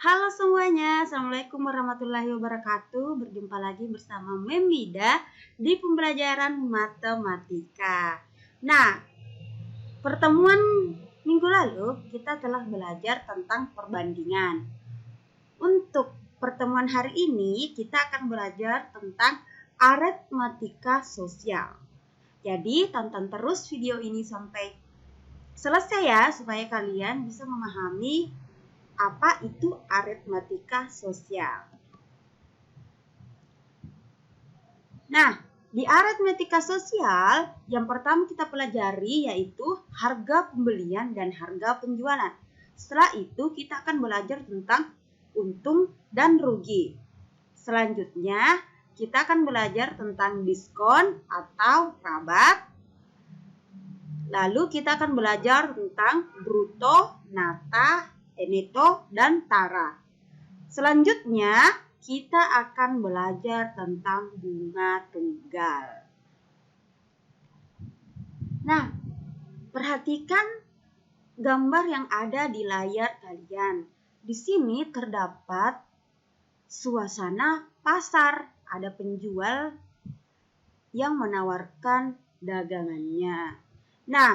Halo semuanya, Assalamualaikum warahmatullahi wabarakatuh. Berjumpa lagi bersama Memida di pembelajaran matematika. Nah, pertemuan minggu lalu kita telah belajar tentang perbandingan. Untuk pertemuan hari ini kita akan belajar tentang aritmatika sosial. Jadi tonton terus video ini sampai selesai ya, supaya kalian bisa memahami apa itu aritmatika sosial. Nah, di aritmatika sosial yang pertama kita pelajari yaitu harga pembelian dan harga penjualan. Setelah itu kita akan belajar tentang untung dan rugi. Selanjutnya kita akan belajar tentang diskon atau rabat. Lalu kita akan belajar tentang bruto, nata, neto, dan tara. Selanjutnya, kita akan belajar tentang bunga tunggal. Nah, perhatikan gambar yang ada di layar kalian. Di sini terdapat suasana pasar. Ada penjual yang menawarkan dagangannya. Nah,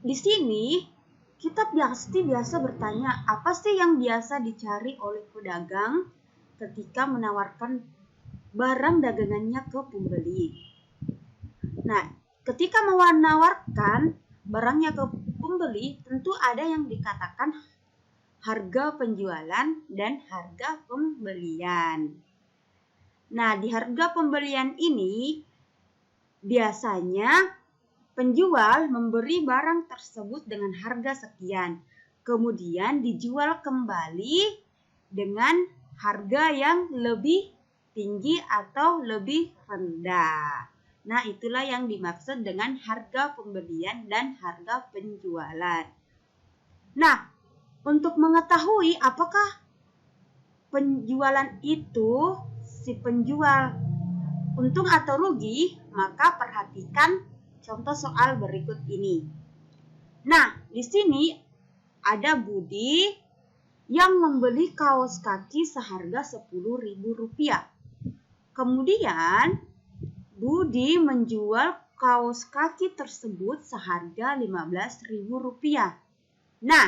di sini kita biasa bertanya, apa sih yang biasa dicari oleh pedagang ketika menawarkan barang dagangannya ke pembeli? Nah, ketika menawarkan barangnya ke pembeli, tentu ada yang dikatakan harga penjualan dan harga pembelian. Nah, di harga pembelian ini biasanya penjual memberi barang tersebut dengan harga sekian, kemudian dijual kembali dengan harga yang lebih tinggi atau lebih rendah. Nah, itulah yang dimaksud dengan harga pembelian dan harga penjualan. Nah, untuk mengetahui apakah penjualan itu si penjual untung atau rugi, maka perhatikan contoh soal berikut ini. Nah, di sini ada Budi yang membeli kaos kaki seharga Rp10.000. Kemudian, Budi menjual kaos kaki tersebut seharga Rp15.000. Nah,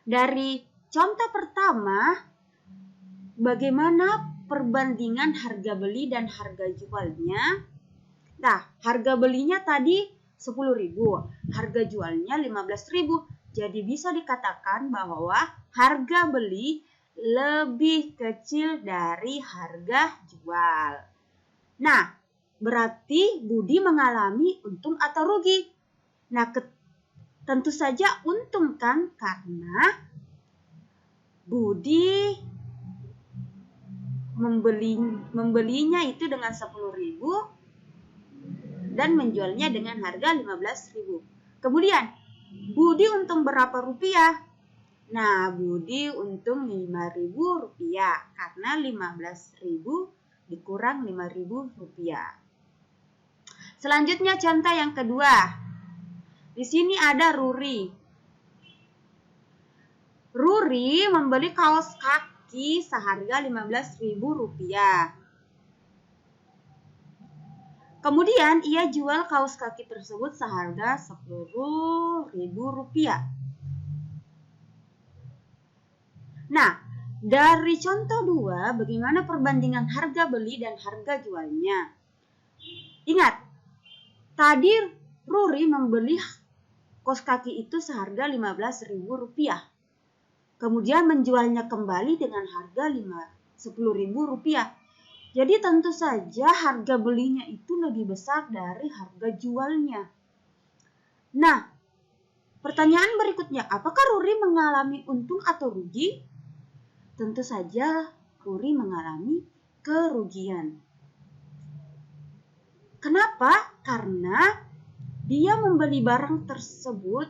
dari contoh pertama, bagaimana perbandingan harga beli dan harga jualnya? Nah, harga belinya tadi 10.000, harga jualnya 15.000. Jadi bisa dikatakan bahwa harga beli lebih kecil dari harga jual. Nah, berarti Budi mengalami untung atau rugi? Nah, tentu saja untung kan, karena Budi membelinya itu dengan 10.000 dan menjualnya dengan harga 15.000. Kemudian, Budi untung berapa rupiah? Nah, Budi untung Rp5.000 karena 15.000 dikurang Rp5.000. Selanjutnya contoh yang kedua. Di sini ada Ruri. Ruri membeli kaos kaki seharga Rp15.000. Kemudian ia jual kaos kaki tersebut seharga Rp10.000. Nah, dari contoh 2, bagaimana perbandingan harga beli dan harga jualnya? Ingat, tadi Ruri membeli kaos kaki itu seharga Rp15.000. Kemudian menjualnya kembali dengan harga Rp10.000. Jadi tentu saja harga belinya itu lebih besar dari harga jualnya. Nah, pertanyaan berikutnya, apakah Ruri mengalami untung atau rugi? Tentu saja Ruri mengalami kerugian. Kenapa? Karena dia membeli barang tersebut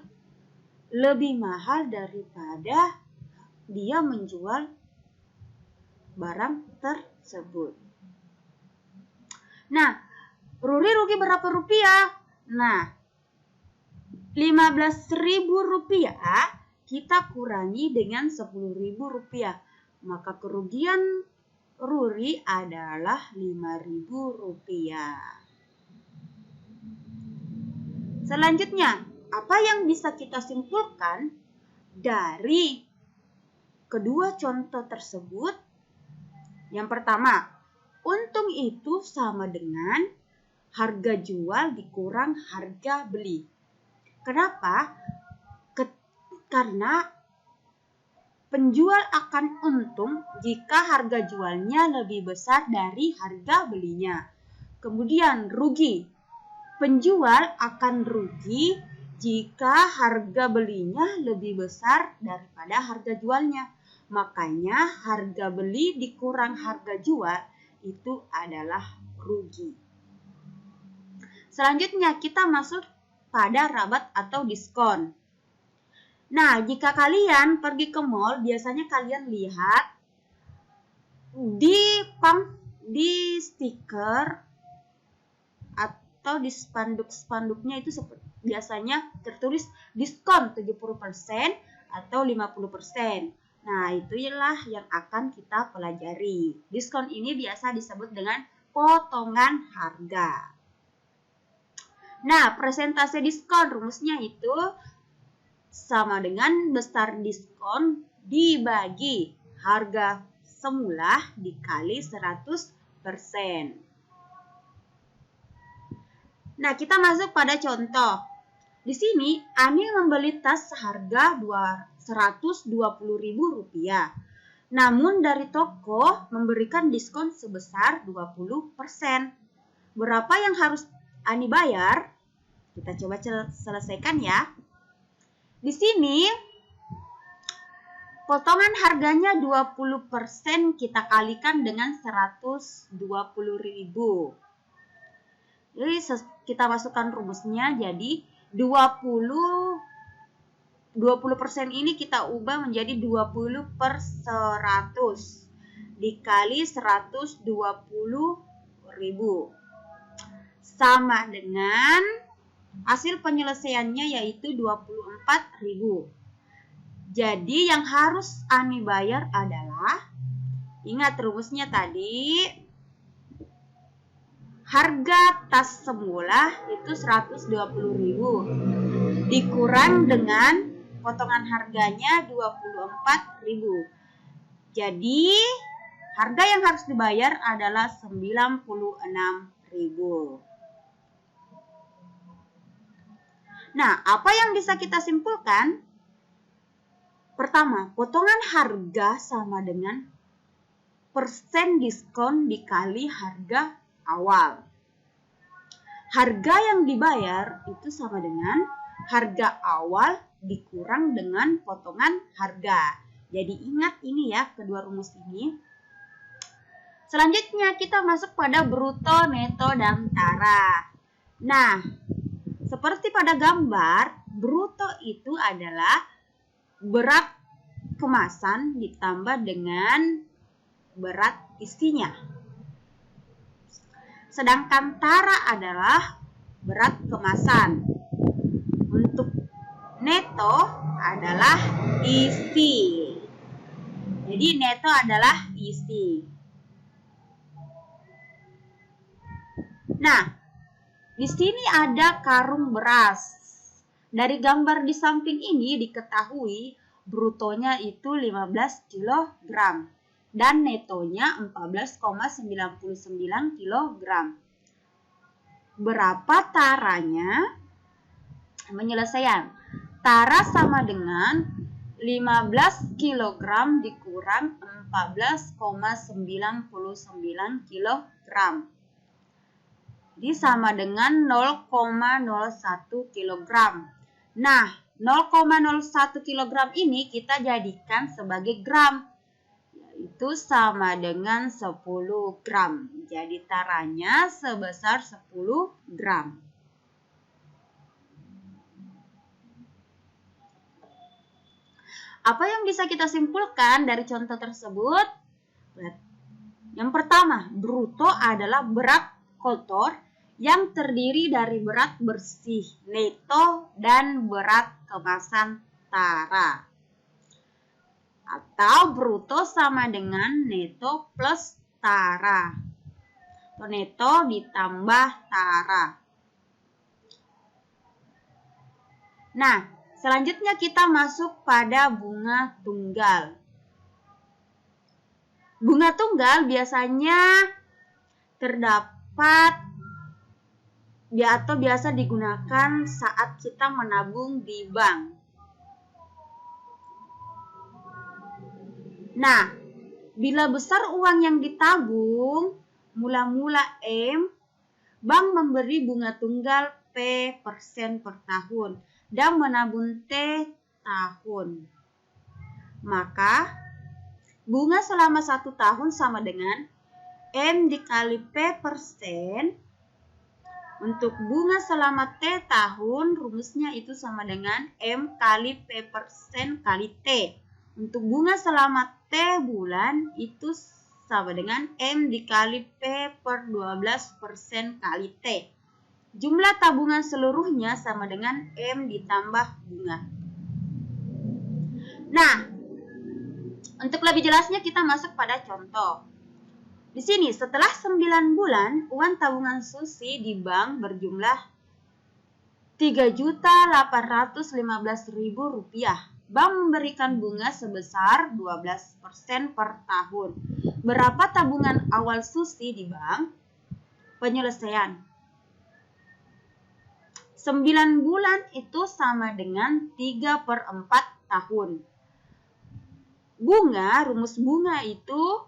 lebih mahal daripada dia menjual barang tersebut. Nah, Ruri rugi berapa rupiah? Nah, Rp15.000 kita kurangi dengan Rp10.000. Maka kerugian Ruri adalah Rp5.000. Selanjutnya, apa yang bisa kita simpulkan dari kedua contoh tersebut? Yang pertama, untung itu sama dengan harga jual dikurang harga beli. Kenapa? Karena penjual akan untung jika harga jualnya lebih besar dari harga belinya. Kemudian rugi. Penjual akan rugi jika harga belinya lebih besar daripada harga jualnya. Makanya harga beli dikurang harga jual itu adalah rugi. Selanjutnya kita masuk pada rabat atau diskon. Nah, jika kalian pergi ke mall, biasanya kalian lihat di stiker atau di spanduk-spanduknya itu biasanya tertulis diskon 70% atau 50%. Nah, itulah yang akan kita pelajari. Diskon ini biasa disebut dengan potongan harga. Nah, persentase diskon rumusnya itu sama dengan besar diskon dibagi harga semula dikali 100%. Nah, kita masuk pada contoh. Di sini, Ani membeli tas seharga Rp120.000. Namun dari toko memberikan diskon sebesar 20%. Berapa yang harus Ani bayar? Kita coba selesaikan ya. Di sini, potongan harganya 20% kita kalikan dengan 120.000. Jadi kita masukkan rumusnya, jadi 20% ini kita ubah menjadi 20/100 dikali 120.000 sama dengan hasil penyelesaiannya yaitu 24.000. Jadi yang harus Ani bayar adalah, ingat rumusnya tadi, harga tas semula itu 120.000 dikurang dengan potongan harganya 24.000. Jadi harga yang harus dibayar adalah 96.000. Nah, apa yang bisa kita simpulkan? Pertama, potongan harga sama dengan persen diskon dikali harga awal. Harga yang dibayar itu sama dengan harga awal dikurang dengan potongan harga. Jadi ingat ini ya, kedua rumus ini. Selanjutnya kita masuk pada bruto, neto, dan tara. Nah, seperti pada gambar, bruto itu adalah berat kemasan ditambah dengan berat isinya. Sedangkan tara adalah berat kemasan. Untuk neto adalah isi. Jadi neto adalah isi. Nah, di sini ada karung beras. Dari gambar di samping ini diketahui brutonya itu 15 kg dan netonya 14,99 kg. Berapa taranya? Penyelesaian. Tara sama dengan 15 kg dikurang 14,99 kg. Jadi sama dengan 0,01 kg. Nah, 0,01 kg ini kita jadikan sebagai gram. Yaitu sama dengan 10 gram. Jadi taranya sebesar 10 gram. Apa yang bisa kita simpulkan dari contoh tersebut? Yang pertama, bruto adalah berat kotor yang terdiri dari berat bersih neto dan berat kemasan tara. Atau bruto sama dengan neto plus tara. Atau neto ditambah tara. Nah, selanjutnya kita masuk pada bunga tunggal. Bunga tunggal biasanya terdapat atau biasa digunakan saat kita menabung di bank. Nah, bila besar uang yang ditabung, mula-mula M, bank memberi bunga tunggal P% per tahun dan menabung T tahun. Maka, bunga selama 1 tahun sama dengan M dikali P%. Untuk bunga selama T tahun, rumusnya itu sama dengan M kali P% kali T. Untuk bunga selama T bulan, itu sama dengan M dikali P per 12% kali T. Jumlah tabungan seluruhnya sama dengan M ditambah bunga. Nah, untuk lebih jelasnya kita masuk pada contoh. Di sini setelah 9 bulan, uang tabungan Susi di bank berjumlah Rp3.815.000. Bank memberikan bunga sebesar 12% per tahun. Berapa tabungan awal Susi di bank? Penyelesaian. 9 bulan itu sama dengan 3/4 tahun. Bunga, rumus bunga itu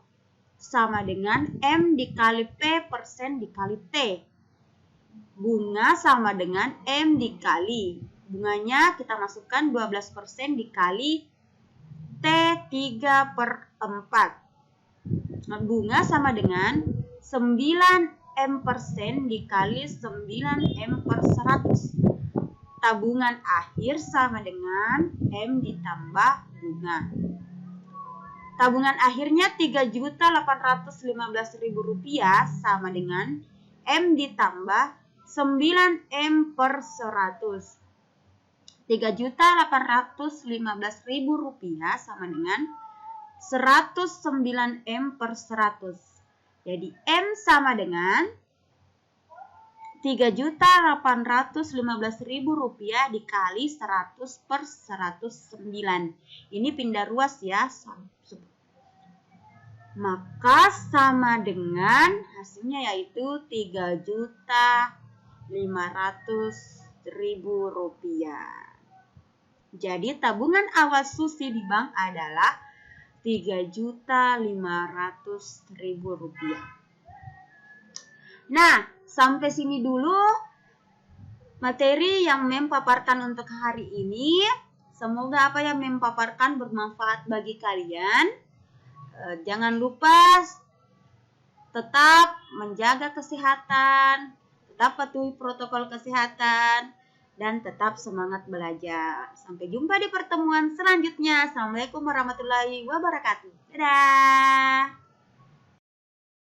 sama dengan M dikali P% dikali T. Bunga sama dengan M dikali. Bunganya kita masukkan 12% dikali T 3/4. Nah, bunga sama dengan 9M% dikali 9M per 100. Tabungan akhir sama dengan M ditambah bunga. Tabungan akhirnya Rp3.815.000 sama dengan M ditambah 9M per 100. Rp3.815.000 sama dengan 109M per 100. Jadi M sama dengan Rp3.815.000 dikali 100 per 109. Ini pindah ruas ya. Maka sama dengan hasilnya yaitu Rp3.500.000. Jadi tabungan awal Susi di bank adalah Rp3.500.000. Nah, sampai sini dulu materi yang Mem paparkan untuk hari ini. Semoga apa yang Mem paparkan bermanfaat bagi kalian. Jangan lupa tetap menjaga kesehatan, tetap patuhi protokol kesehatan, dan tetap semangat belajar. Sampai jumpa di pertemuan selanjutnya. Assalamualaikum warahmatullahi wabarakatuh. Dadah!